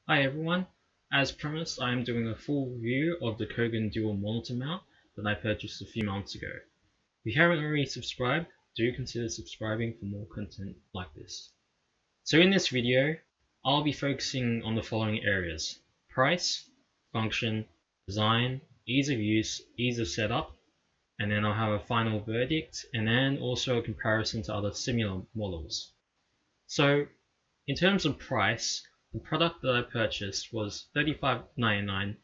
Hi everyone, as promised I am doing a full review of the Kogan Dual Monitor Mount that I purchased a few months ago. If you haven't already subscribed, do consider subscribing for more content like this. So in this video, I'll be focusing on the following areas: price, function, design, ease of use, ease of setup, and then I'll have a final verdict, and then also a comparison to other similar models. So in terms of price, the product that I purchased was $35.99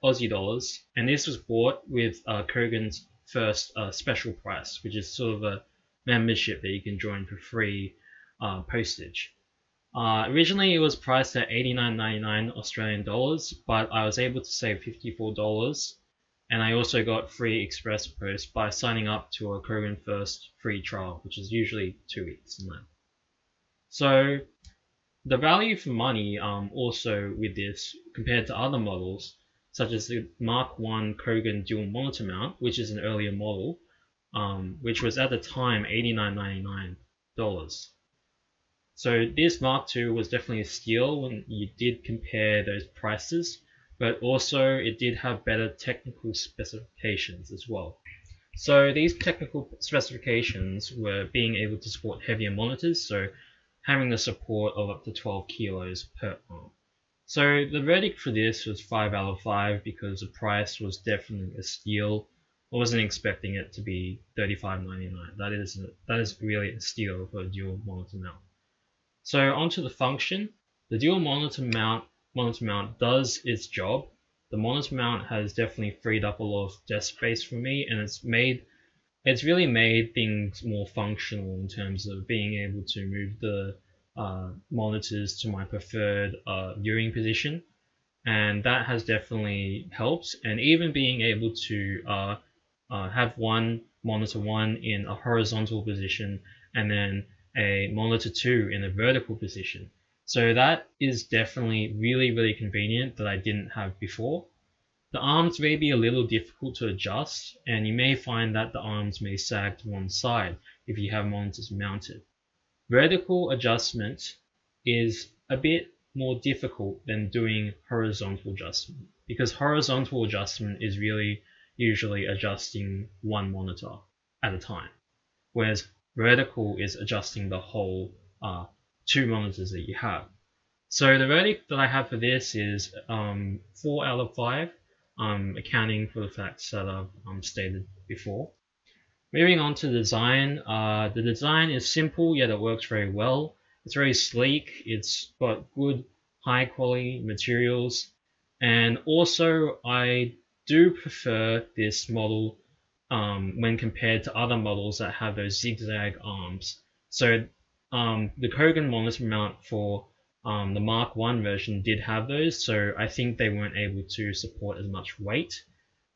Aussie dollars, and this was bought with Kogan's first special price, which is sort of a membership that you can join for free postage. Originally it was priced at $89.99 Australian dollars, but I was able to save $54, and I also got free express post by signing up to a Kogan first free trial, which is usually 2 weeks in length. So the value for money also with this compared to other models such as the Mark 1 Kogan Dual Monitor Mount, which is an earlier model, which was at the time $89.99. So this Mark 2 was definitely a steal when you did compare those prices, but also it did have better technical specifications as well. So these technical specifications were being able to support heavier monitors, so having the support of up to 12 kilos per arm. So the verdict for this was 5 out of 5 because the price was definitely a steal. I wasn't expecting it to be $35.99. That is really a steal for a dual monitor mount. So onto the function. The dual monitor mount does its job. The monitor mount has definitely freed up a lot of desk space for me, and it's really made things more functional in terms of being able to move the monitors to my preferred viewing position, and that has definitely helped. And even being able to have one monitor 1 in a horizontal position and then a monitor 2 in a vertical position. So that is definitely really convenient that I didn't have before. The arms may be a little difficult to adjust, and you may find that the arms may sag to one side if you have monitors mounted. Vertical adjustment is a bit more difficult than doing horizontal adjustment, because horizontal adjustment is really usually adjusting one monitor at a time, whereas vertical is adjusting the whole 2 monitors that you have. So the verdict that I have for this is 4 out of 5. Accounting for the facts that I've stated before. Moving on to the design. The design is simple, yet it works very well. It's very sleek, it's got good high quality materials, and also I do prefer this model when compared to other models that have those zigzag arms. So the Kogan monitor mount for the Mark 1 version did have those, so I think they weren't able to support as much weight.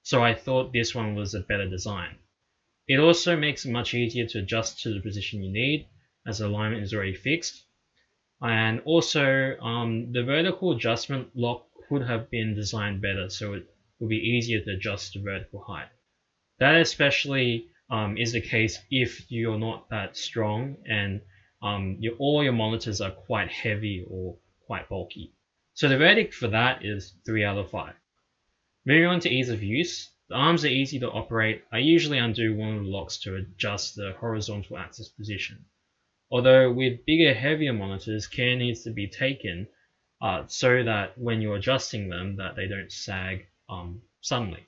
So I thought this one was a better design. It also makes it much easier to adjust to the position you need, as the alignment is already fixed. And also, the vertical adjustment lock could have been designed better, so it would be easier to adjust the vertical height. That especially is the case if you're not that strong and all your monitors are quite heavy or quite bulky. So the verdict for that is 3 out of 5. Moving on to ease of use. The arms are easy to operate. I usually undo one of the locks to adjust the horizontal axis position. Although with bigger, heavier monitors, care needs to be taken so that when you're adjusting them, that they don't sag suddenly.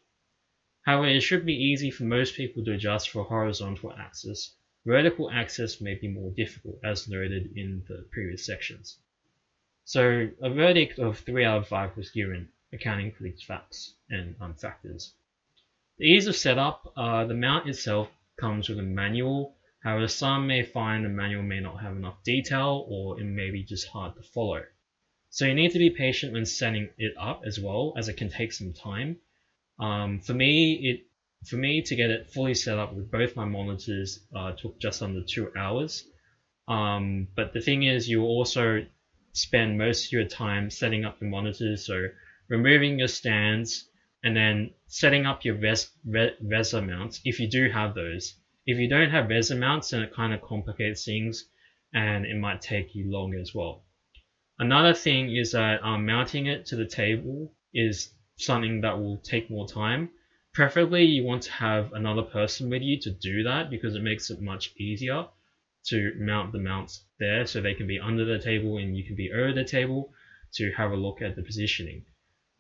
However, it should be easy for most people to adjust for horizontal axis. Vertical axis may be more difficult, as noted in the previous sections. So a verdict of 3 out of 5 was given, accounting for these facts and factors. The ease of setup. The mount itself comes with a manual. However, some may find the manual may not have enough detail, or it may be just hard to follow. So you need to be patient when setting it up as well, as it can take some time. For me to get it fully set up with both my monitors took just under 2 hours. But the thing is, you also spend most of your time setting up the monitors, so removing your stands and then setting up your VESA mounts if you do have those. If you don't have VESA mounts, then it kind of complicates things and it might take you longer as well. Another thing is that mounting it to the table is something that will take more time. Preferably, you want to have another person with you to do that because it makes it much easier to mount the mounts there, so they can be under the table and you can be over the table to have a look at the positioning.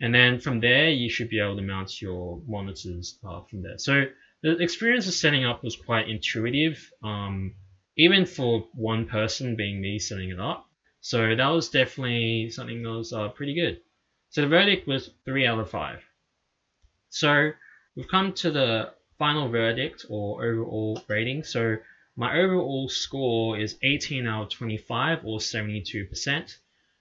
And then from there, you should be able to mount your monitors from there. So the experience of setting up was quite intuitive, even for one person, being me setting it up. So that was definitely something that was pretty good. So the verdict was 3 out of 5. So we've come to the final verdict or overall rating. So my overall score is 18 out of 25 or 72%.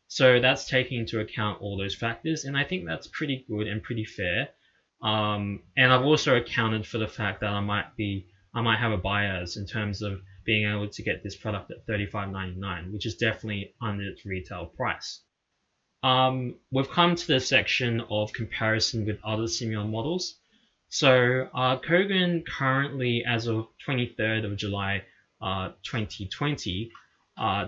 So that's taking into account all those factors, and I think that's pretty good and pretty fair. And I've also accounted for the fact that I might have a bias in terms of being able to get this product at $35.99, which is definitely under its retail price. We've come to the section of comparison with other similar models. So Kogan currently, as of 23rd of July 2020,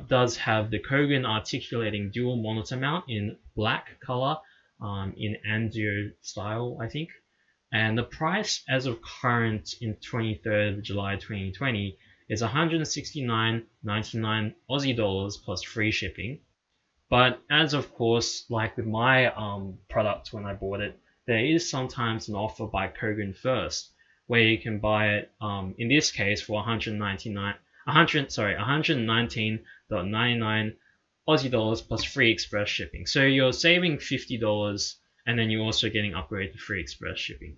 does have the Kogan articulating dual monitor mount in black color, in Anzio style, I think. And the price as of current in 23rd of July 2020 is 169.99 Aussie dollars plus free shipping. But as of course, like with my product when I bought it, there is sometimes an offer by Kogan First, where you can buy it, in this case for 119.99 Aussie dollars plus free express shipping. So you're saving $50, and then you're also getting upgraded to free express shipping.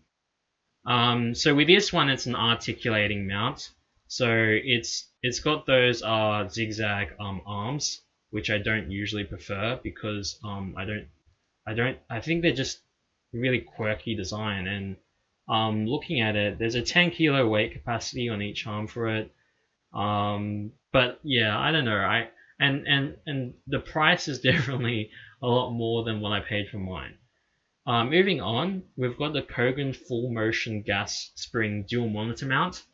So with this one, it's an articulating mount. So it's got those zigzag arms, which I don't usually prefer because I think they're just really quirky design. And looking at it, there's a 10 kilo weight capacity on each arm for it. But yeah, I don't know. And the price is definitely a lot more than what I paid for mine. Moving on, we've got the Kogan full motion gas spring dual monitor mount.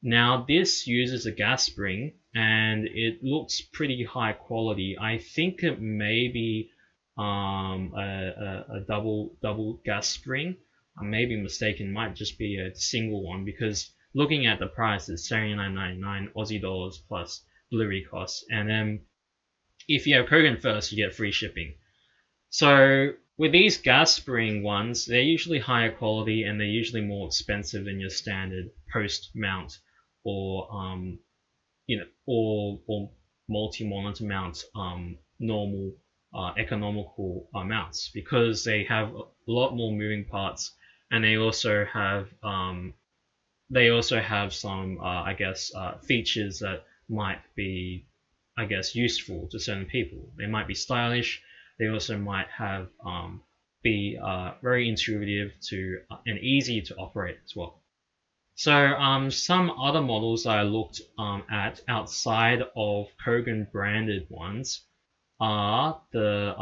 Now this uses a gas spring and it looks pretty high quality. I think it may be a double gas spring. I may be mistaken, it might just be a single one because looking at the price, it's $79.99 Aussie dollars plus delivery costs. And then if you have Kogan First, you get free shipping. So with these gas spring ones, they're usually higher quality and they're usually more expensive than your standard post mount or or multi-monitor mount normal economical mounts, because they have a lot more moving parts, and they also have some I guess features that might be, I guess, useful to certain people. They might be stylish. They also might have be very intuitive to and easy to operate as well. So some other models I looked at outside of Kogan branded ones are the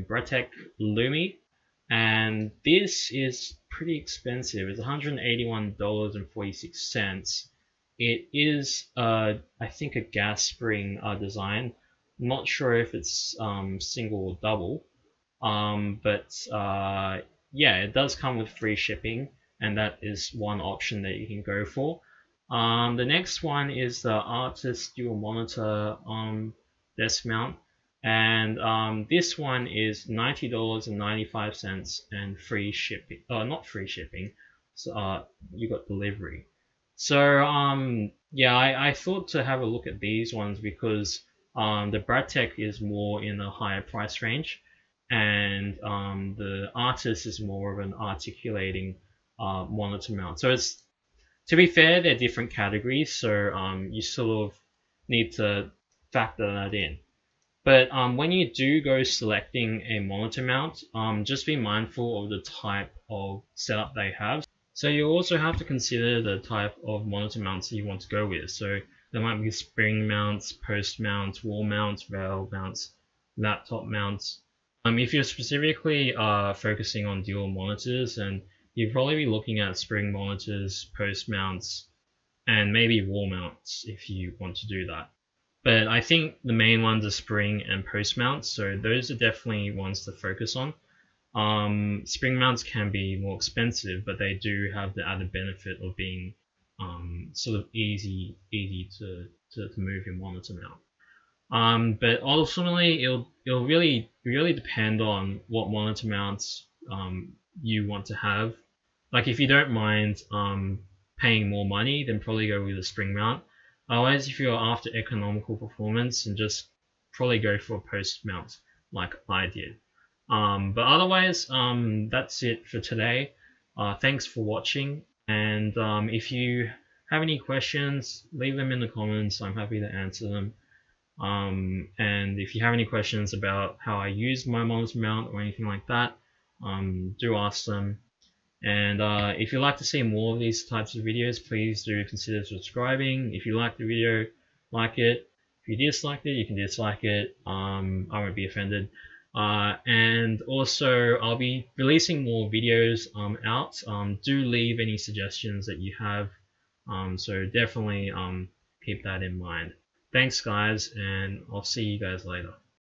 Brateck Lumi, and this is pretty expensive. It's $181.46. It is I think a gas spring design. I'm not sure if it's single or double, but yeah, it does come with free shipping, and that is one option that you can go for. The next one is the Artiss Dual Monitor desk mount, and this one is $90.95 and free shipping. Not free shipping, so you got delivery. So yeah, I thought to have a look at these ones because the Brateck is more in a higher price range, and the Artiss is more of an articulating monitor mount. So it's, to be fair, they're different categories, so you sort of need to factor that in. But when you do go selecting a monitor mount, just be mindful of the type of setup they have. So you also have to consider the type of monitor mounts that you want to go with. So there might be spring mounts, post mounts, wall mounts, rail mounts, laptop mounts. If you're specifically focusing on dual monitors, then you'd probably be looking at spring monitors, post mounts, and maybe wall mounts if you want to do that. But I think the main ones are spring and post mounts, so those are definitely ones to focus on. Spring mounts can be more expensive, but they do have the added benefit of being sort of easy to move your monitor mount. But ultimately, it'll really depend on what monitor mounts you want to have. Like if you don't mind paying more money, then probably go with a spring mount. Otherwise, if you're after economical performance, then just probably go for a post mount like I did. But otherwise, that's it for today. Thanks for watching, and if you have any questions, leave them in the comments. I'm happy to answer them. And if you have any questions about how I use my monitor mount or anything like that, do ask them. And if you'd like to see more of these types of videos, please do consider subscribing. If you like the video, like it. If you disliked it, you can dislike it. I won't be offended. And also, I'll be releasing more videos out. Do leave any suggestions that you have. So definitely keep that in mind. Thanks guys, and I'll see you guys later.